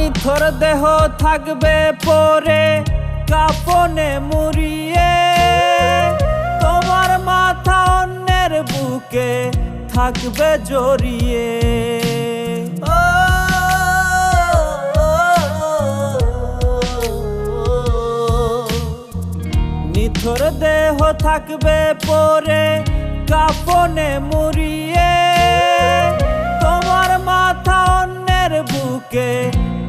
নিথর দেহ থাকবে পরে কাফনে মুড়িয়ে, তোমার মাথা অন্যের বুকে থাকবে জড়িয়ে। নিথর দেহ থাকবে পরে কাফনে মুড়িয়ে, তোমার মাথা অন্যের বুকে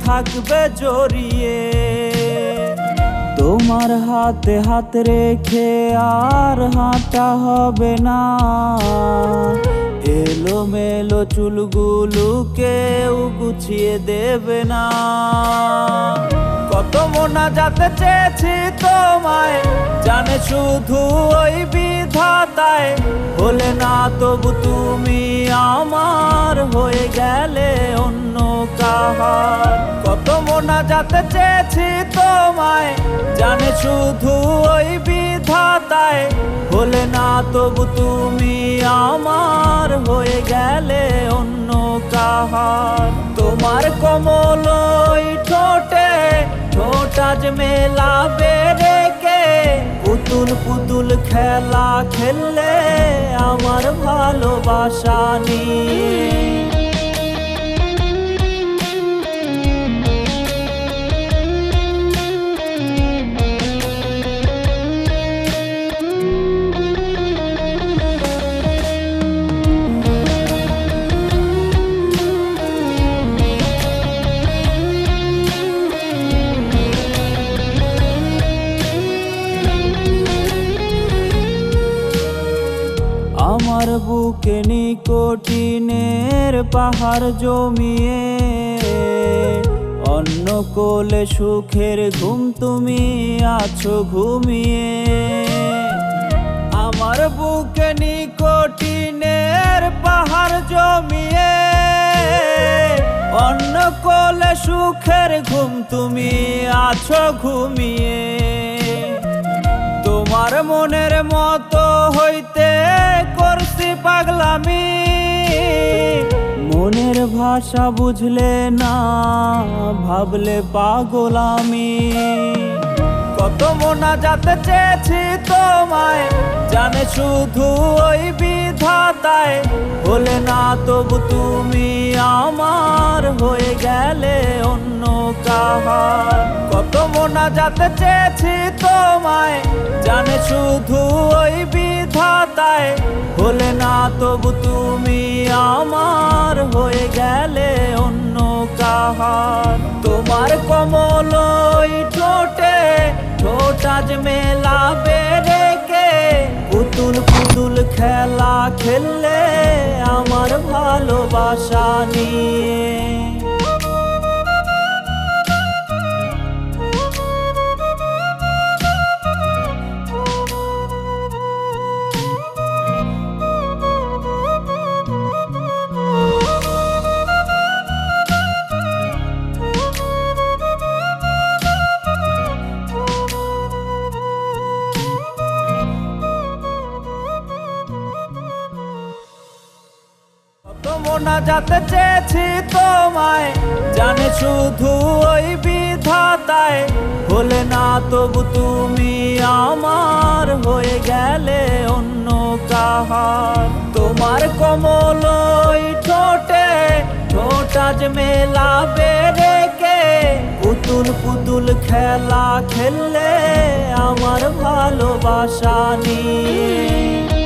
থাকবে জড়িয়ে। তোমার হাতে হাত রেখে আর হাঁটা হবে না, এলোমেলো চুলগুলো কেউ গুছিয়ে দেবে না। কত মোনাজাত চেয়েছি তোমায়, জানে শুধু ওই বিধাতায়। হলে না তবু তুমি আমার, হয়ে গেলে অন্য কাহার। কত মোনাজাত চেয়েছি তোমায়, জানে শুধু ওই বিধাতায়। হলে না তবু তুমি আমার, হয়ে গেলে অন্য কাহার। তোমার কোমল ওই ঠোঁটে ঠোঁট আজ মেলাবে রেখে, পুতুল পুতুল খেলা খেললে আমার ভালোবাসা নিয়ে। আমার বুকে নিকোটিনের পাহাড় জমিয়ে, অন্য কোলে সুখের ঘুম তুমি আছো ঘুমিয়ে। আমার বুকে নিকোটিনের পাহাড় জমিয়ে, অন্য কোলে সুখের ঘুম তুমি আছো ঘুমিয়ে। তোমার মনের মতো হইতে করছি পাগলামি, মনের ভাষা বুঝলে না ভাবলে পাগল আমি। কত মোনাজাত চেয়েছি তোমায়, জানে শুধু ওই বিধাতায়। হলে না তবু তুমি আমার, হয়ে গেলে অন্য কাহার। কত মোনাজাত চেয়েছি তোমায়, জানে শুধু ওই বিধাতায়। হলে না তবু তুমি আমার, হয়ে গেলে অন্য কাহার। তোমার কোমল ওই ঠোঁটে ঠোঁট আজ মেলাবে রেখে, পুতুল পুতুল খেলা খেললে আমার ভালোবাসা নিয়ে। মোনাজাত চেয়েছি তোমায়, জানে শুধু ওই বিধাতায়। হলে না তবু তুমি আমার, হয়ে গেলে অন্য কাহার। তোমার কোমল ওই ঠোঁটে ঠোঁট আজ মেলাবে রেখে, পুতুল পুতুল খেলা খেললে আমার ভালোবাসা নিয়ে।